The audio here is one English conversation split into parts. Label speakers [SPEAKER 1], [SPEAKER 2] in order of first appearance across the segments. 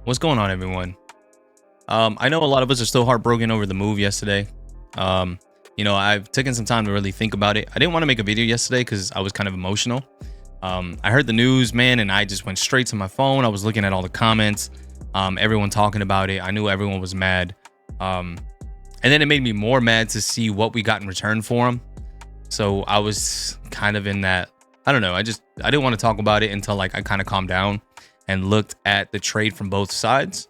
[SPEAKER 1] What's going on, everyone? I know a lot of us are still heartbroken over the move yesterday. Um, I've taken some time to really think about it. I didn't want to make a video yesterday because I was kind of emotional. I heard the news, man, and I just went straight to my phone. I was looking at all the comments, everyone talking about it. I knew everyone was mad. And then it made me more mad to see what we got in return for him. So I was kind of in that, I don't know. I didn't want to talk about it until like I kind of calmed down and looked at the trade from both sides.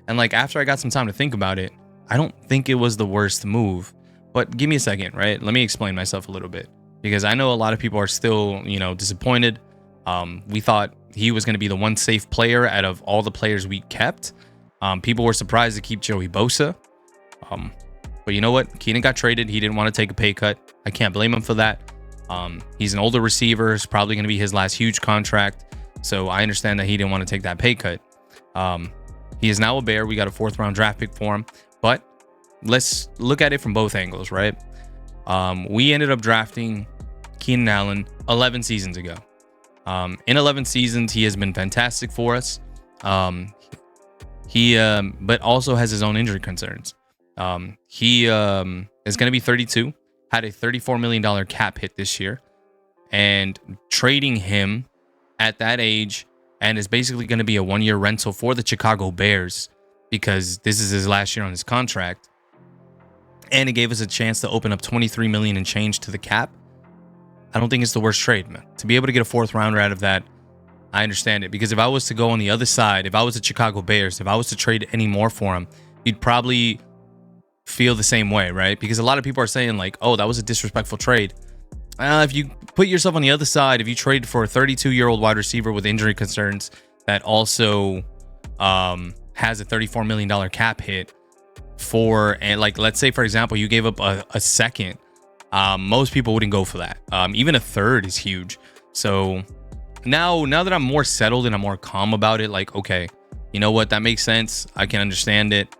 [SPEAKER 1] And like after I got some time to think about it, I don't think it was the worst move. But give me a second, right? Let me explain myself a little bit because I know a lot of people are still, disappointed. We thought he was going to be the one safe player out of all the players we kept. People were surprised to keep Joey Bosa. But you know what? Keenan got traded. He didn't want to take a pay cut. I can't blame him for that. He's an older receiver. It's probably going to be his last huge contract. So I understand that he didn't want to take that pay cut. He is now a Bear. We got a 4th round draft pick for him. But let's look at it from both angles, right? We ended up drafting Keenan Allen 11 seasons ago. In 11 seasons, he has been fantastic for us. He but also has his own injury concerns. He is going to be 32, had a $34 million cap hit this year, and trading him at that age and is basically going to be a 1-year rental for the Chicago Bears because this is his last year on his contract. And it gave us a chance to open up $23 million and change to the cap. I don't think it's the worst trade, man. To be able to get a 4th rounder out of that, I understand it. Because if I was to go on the other side, if I was the Chicago Bears, if I was to trade any more for him, you'd probably feel the same way, right? Because a lot of people are saying like, oh, that was a disrespectful trade. If you put yourself on the other side, if you trade for a 32-year-old wide receiver with injury concerns that also has a $34 million cap hit for, and like, let's say, for example, you gave up a second, most people wouldn't go for that. Even a third is huge. So now that I'm more settled and I'm more calm about it, like, okay, you know what? That makes sense. I can understand it.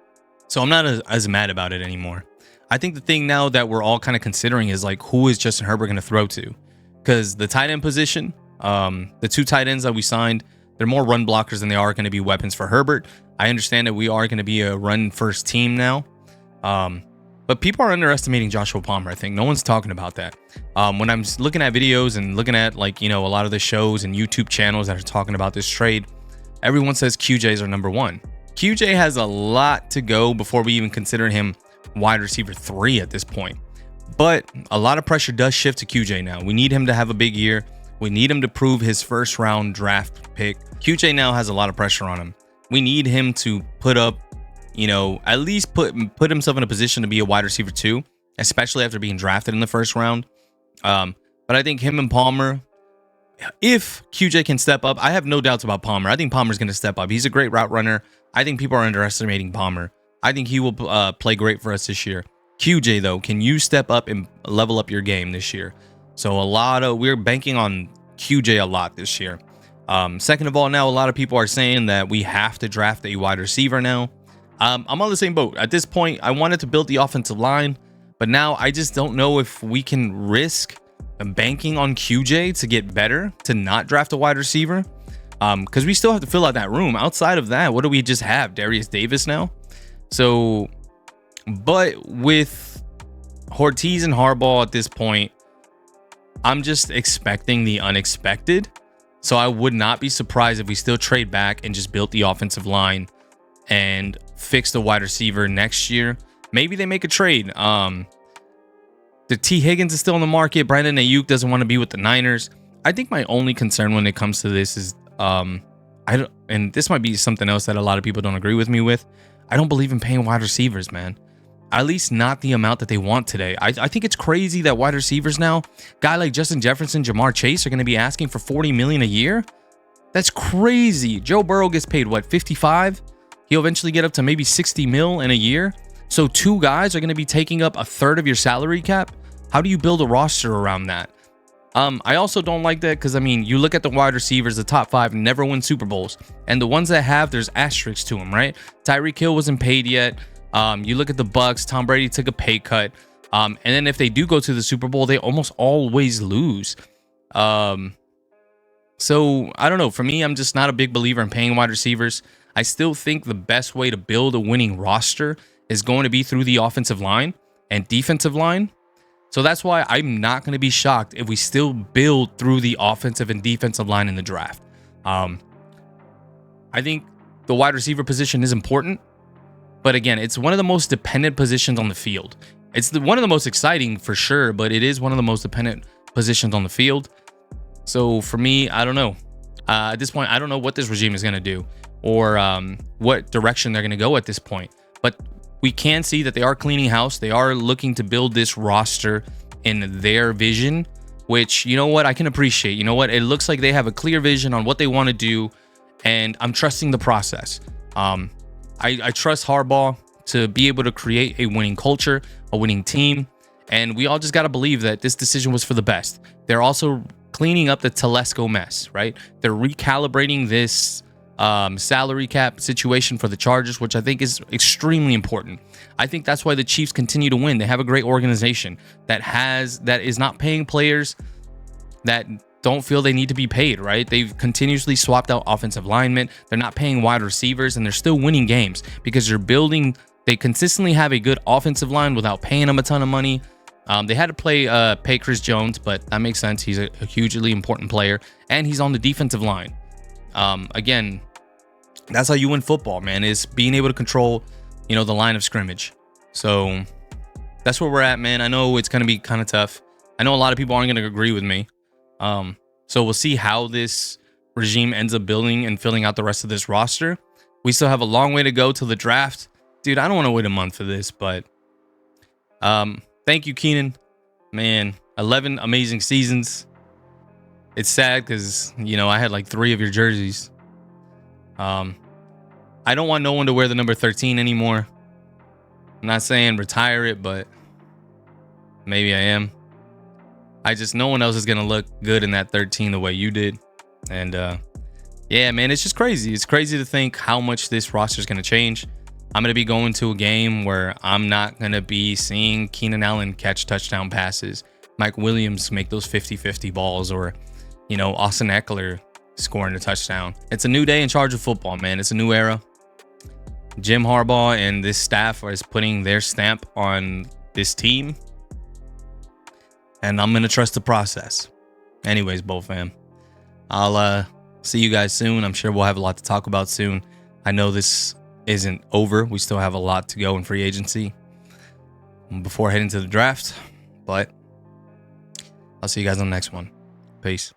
[SPEAKER 1] So I'm not as mad about it anymore. I think the thing now that we're all kind of considering is like, who is Justin Herbert going to throw to? Because the tight end position, the 2 tight ends that we signed, they're more run blockers than they are going to be weapons for Herbert. I understand that we are going to be a run first team now. But people are underestimating Joshua Palmer. I think no one's talking about that. When I'm looking at videos and looking at like, a lot of the shows and YouTube channels that are talking about this trade, everyone says QJ is our number 1. QJ has a lot to go before we even consider him wide receiver 3 at this point. But a lot of pressure does shift to QJ now. We need him to have a big year. We need him to prove his 1st round draft pick. QJ now has a lot of pressure on him. We need him to put up, at least put himself in a position to be a wide receiver 2, especially after being drafted in the 1st round. But I think him and Palmer, if QJ can step up, I have no doubts about Palmer. I think Palmer's going to step up. He's a great route runner. I think people are underestimating Palmer. I think he will play great for us this year. QJ, though, can you step up and level up your game this year? So we're banking on QJ a lot this year. Second of all, now a lot of people are saying that we have to draft a wide receiver now. I'm on the same boat. At this point, I wanted to build the offensive line, but now I just don't know if we can risk banking on QJ to get better, to not draft a wide receiver. Because we still have to fill out that room. Outside of that, what do we just have? Darius Davis now? So, but with Ortiz and Harbaugh at this point, I'm just expecting the unexpected. So I would not be surprised if we still trade back and just built the offensive line and fix the wide receiver next year. Maybe they make a trade. The T. Higgins is still in the market. Brandon Ayuk doesn't want to be with the Niners. I think my only concern when it comes to this is, and this might be something else that a lot of people don't agree with me with. I don't believe in paying wide receivers, man. At least not the amount that they want today. I think it's crazy that wide receivers now, guy like Justin Jefferson, Jamar Chase, are going to be asking for $40 million a year. That's crazy. Joe Burrow gets paid what, 55? He'll eventually get up to maybe 60 mil in a year. So 2 guys are going to be taking up a third of your salary cap. How do you build a roster around that? I also don't like that because, you look at the wide receivers, the top 5 never win Super Bowls. And the ones that have, there's asterisks to them, right? Tyreek Hill wasn't paid yet. You look at the Bucks, Tom Brady took a pay cut. And then if they do go to the Super Bowl, they almost always lose. So I don't know. For me, I'm just not a big believer in paying wide receivers. I still think the best way to build a winning roster is going to be through the offensive line and defensive line. So that's why I'm not going to be shocked if we still build through the offensive and defensive line in the draft. I think the wide receiver position is important, but again, it's one of the most dependent positions on the field. It's one of the most exciting for sure, but it is one of the most dependent positions on the field. So for me, I don't know. At this point, I don't know what this regime is going to do or what direction they're going to go at this point. But we can see that they are cleaning house. They are looking to build this roster in their vision, which, you know what, I can appreciate. You know what, it looks like they have a clear vision on what they want to do, and I'm trusting the process. I trust Harbaugh to be able to create a winning culture, a winning team, and we all just got to believe that this decision was for the best. They're also cleaning up the Telesco mess, right? They're recalibrating this salary cap situation for the Chargers, which I think is extremely important. I think that's why the Chiefs continue to win. They have a great organization that is not paying players that don't feel they need to be paid, right? They've continuously swapped out offensive linemen. They're not paying wide receivers, and they're still winning games because they consistently have a good offensive line without paying them a ton of money. They had to pay Chris Jones, but that makes sense. He's a hugely important player, and he's on the defensive line. Again, that's how you win football, man, is being able to control, the line of scrimmage. So that's where we're at, man. I know it's going to be kind of tough. I know a lot of people aren't going to agree with me. So we'll see how this regime ends up building and filling out the rest of this roster. We still have a long way to go till the draft. Dude, I don't want to wait a month for this, but thank you, Keenan. Man, 11 amazing seasons. It's sad because, I had like 3 of your jerseys. I don't want no one to wear the number 13 anymore. I'm not saying retire it, but maybe I am. No one else is going to look good in that 13 the way you did. And yeah, man, it's just crazy. It's crazy to think how much this roster is going to change. I'm going to be going to a game where I'm not going to be seeing Keenan Allen catch touchdown passes, Mike Williams make those 50-50 balls, or, Austin Eckler scoring a touchdown. It's a new day in charge of football, man. It's a new era. Jim Harbaugh and this staff is putting their stamp on this team, and I'm going to trust the process. Anyways, Bull fam, I'll see you guys soon. I'm sure we'll have a lot to talk about soon. I know this isn't over. We still have a lot to go in free agency before heading to the draft, but I'll see you guys on the next one. Peace.